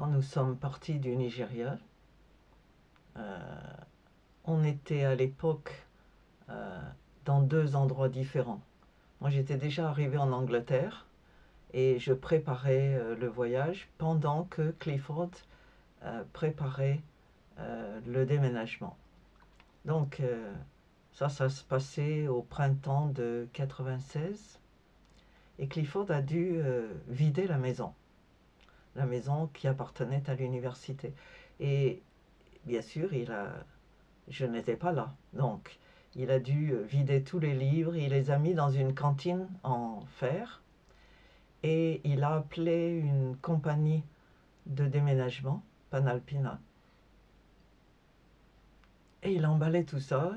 quand nous sommes partis du Nigeria, on était à l'époque dans deux endroits différents. Moi, j'étais déjà arrivé en Angleterre et je préparais le voyage pendant que Clifford préparait le déménagement. Donc, ça se passait au printemps de 96 et Clifford a dû vider la maison qui appartenait à l'université. Et bien sûr, je n'étais pas là, donc il a dû vider tous les livres, il les a mis dans une cantine en fer et il a appelé une compagnie de déménagement, Panalpina, et il a emballé tout ça.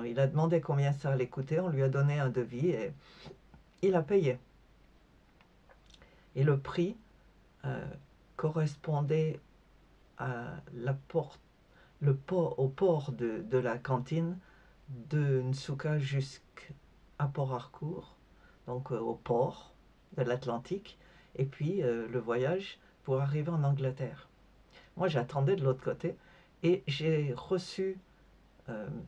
Il a demandé combien ça allait coûter, on lui a donné un devis et il a payé. Et le prix correspondait à au port de la cantine de Nsukka jusqu'à Port Harcourt, donc au port de l'Atlantique, et puis le voyage pour arriver en Angleterre. Moi, j'attendais de l'autre côté et j'ai reçu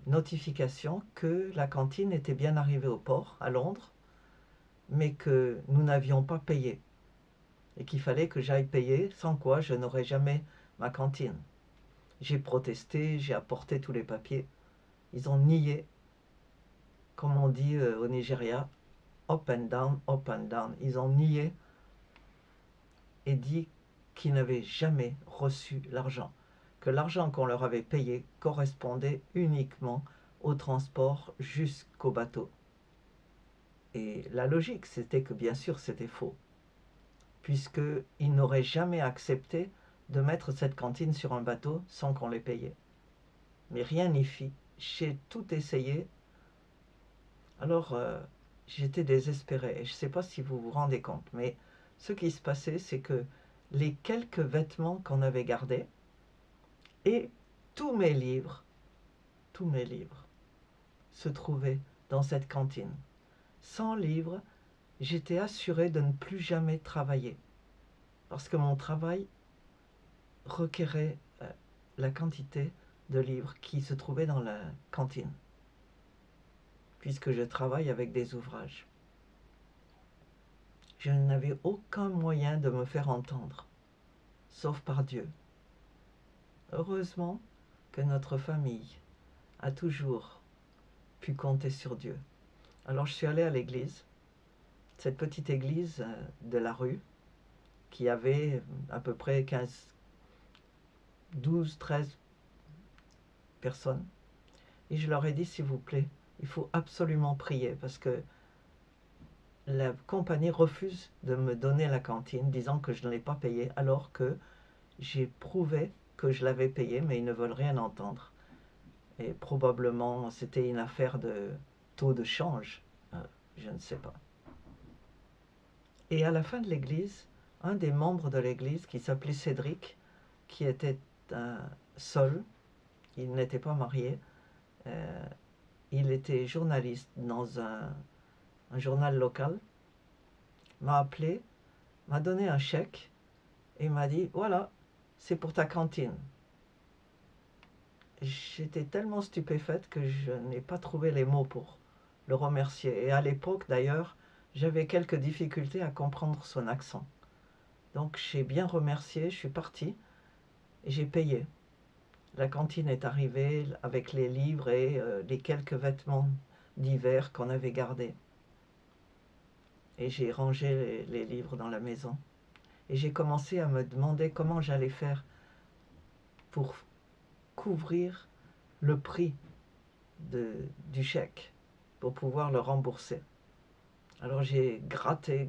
notification que la cantine était bien arrivée au port, à Londres, mais que nous n'avions pas payé et qu'il fallait que j'aille payer, sans quoi je n'aurais jamais ma cantine. J'ai protesté, j'ai apporté tous les papiers. Ils ont nié, comme on dit au Nigeria, up and down, up and down. Ils ont nié et dit qu'ils n'avaient jamais reçu l'argent, que l'argent qu'on leur avait payé correspondait uniquement au transport jusqu'au bateau. Et la logique, c'était que bien sûr c'était faux, puisqu'ils n'auraient jamais accepté de mettre cette cantine sur un bateau sans qu'on les payait. Mais rien n'y fit. J'ai tout essayé. Alors, j'étais désespéré. Et je ne sais pas si vous vous rendez compte, mais ce qui se passait, c'est que les quelques vêtements qu'on avait gardés et tous mes livres se trouvaient dans cette cantine. Sans livres, j'étais assuré de ne plus jamais travailler, parce que mon travail requérait la quantité de livres qui se trouvaient dans la cantine, puisque je travaille avec des ouvrages. Je n'avais aucun moyen de me faire entendre, sauf par Dieu. Heureusement que notre famille a toujours pu compter sur Dieu. Alors je suis allée à l'église, cette petite église de la rue, qui avait à peu près 12, 13 personnes. Et je leur ai dit, s'il vous plaît, il faut absolument prier, parce que la compagnie refuse de me donner la cantine, disant que je ne l'ai pas payée, alors que j'ai prouvé que je l'avais payée, mais ils ne veulent rien entendre. Et probablement, c'était une affaire de taux de change, je ne sais pas. Et à la fin de l'église, un des membres de l'église, qui s'appelait Cédric, qui était seul, il n'était pas marié, il était journaliste dans un journal local, m'a appelé, m'a donné un chèque et m'a dit, voilà, c'est pour ta cantine. J'étais tellement stupéfaite que je n'ai pas trouvé les mots pour le remercier. Et à l'époque, d'ailleurs, j'avais quelques difficultés à comprendre son accent. Donc j'ai bien remercié, je suis partie et j'ai payé. La cantine est arrivée avec les livres et les quelques vêtements d'hiver qu'on avait gardés. Et j'ai rangé les livres dans la maison. Et j'ai commencé à me demander comment j'allais faire pour couvrir le prix du chèque, pour pouvoir le rembourser. Alors j'ai gratté,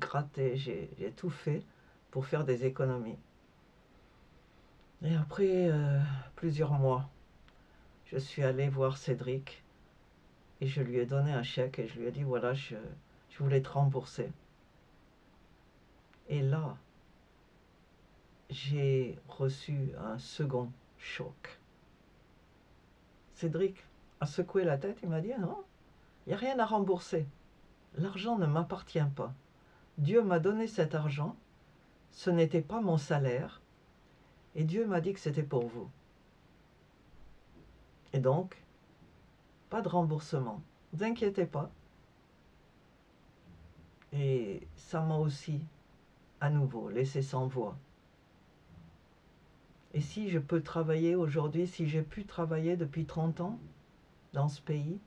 j'ai tout fait pour faire des économies. Et après plusieurs mois, je suis allé voir Cédric et je lui ai donné un chèque et je lui ai dit, voilà, je voulais te rembourser. Et là, j'ai reçu un second choc. Cédric a secoué la tête, il m'a dit, non, il n'y a rien à rembourser. L'argent ne m'appartient pas. Dieu m'a donné cet argent, ce n'était pas mon salaire, Et Dieu m'a dit que c'était pour vous. Et donc, pas de remboursement. Ne vous inquiétez pas. Et ça m'a aussi, à nouveau, laissé sans voix. Et si je peux travailler aujourd'hui, si j'ai pu travailler depuis 30 ans dans ce pays,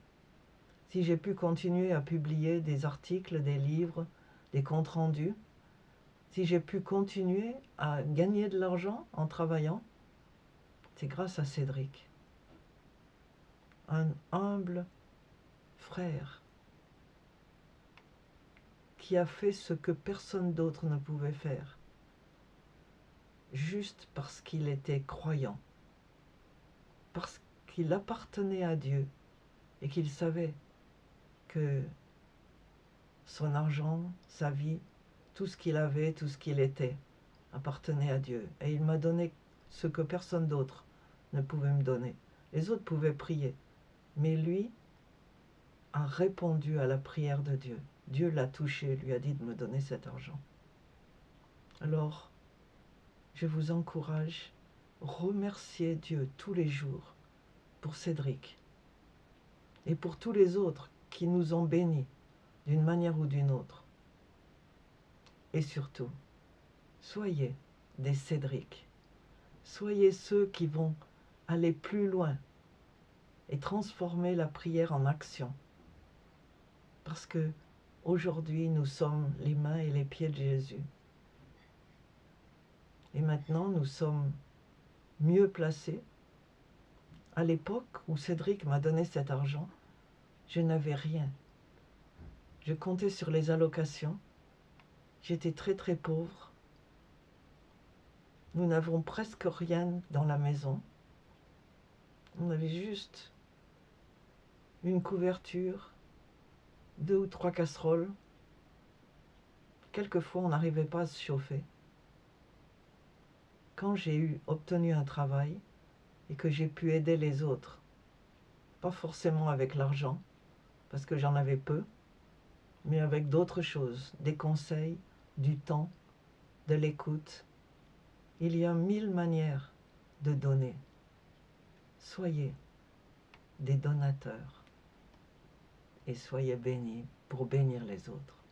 si j'ai pu continuer à publier des articles, des livres, des comptes rendus, si j'ai pu continuer à gagner de l'argent en travaillant, c'est grâce à Cédric, un humble frère qui a fait ce que personne d'autre ne pouvait faire, juste parce qu'il était croyant, parce qu'il appartenait à Dieu et qu'il savait que son argent, sa vie, tout ce qu'il avait, tout ce qu'il était, appartenait à Dieu. Et il m'a donné ce que personne d'autre ne pouvait me donner. Les autres pouvaient prier, mais lui a répondu à la prière de Dieu. Dieu l'a touché, lui a dit de me donner cet argent. Alors, je vous encourage, remerciez Dieu tous les jours pour Cédric et pour tous les autres qui nous ont bénis d'une manière ou d'une autre. Et surtout, soyez des Cédric. Soyez ceux qui vont aller plus loin et transformer la prière en action. Parce que aujourd'hui, nous sommes les mains et les pieds de Jésus. Et maintenant, nous sommes mieux placés. À l'époque où Cédric m'a donné cet argent, je n'avais rien. Je comptais sur les allocations. J'étais très très pauvre. Nous n'avons presque rien dans la maison. On avait juste une couverture, 2 ou 3 casseroles. Quelquefois, on n'arrivait pas à se chauffer. Quand j'ai obtenu un travail et que j'ai pu aider les autres, pas forcément avec l'argent, parce que j'en avais peu, mais avec d'autres choses, des conseils, du temps, de l'écoute. Il y a 1000 manières de donner. Soyez des donateurs et soyez bénis pour bénir les autres.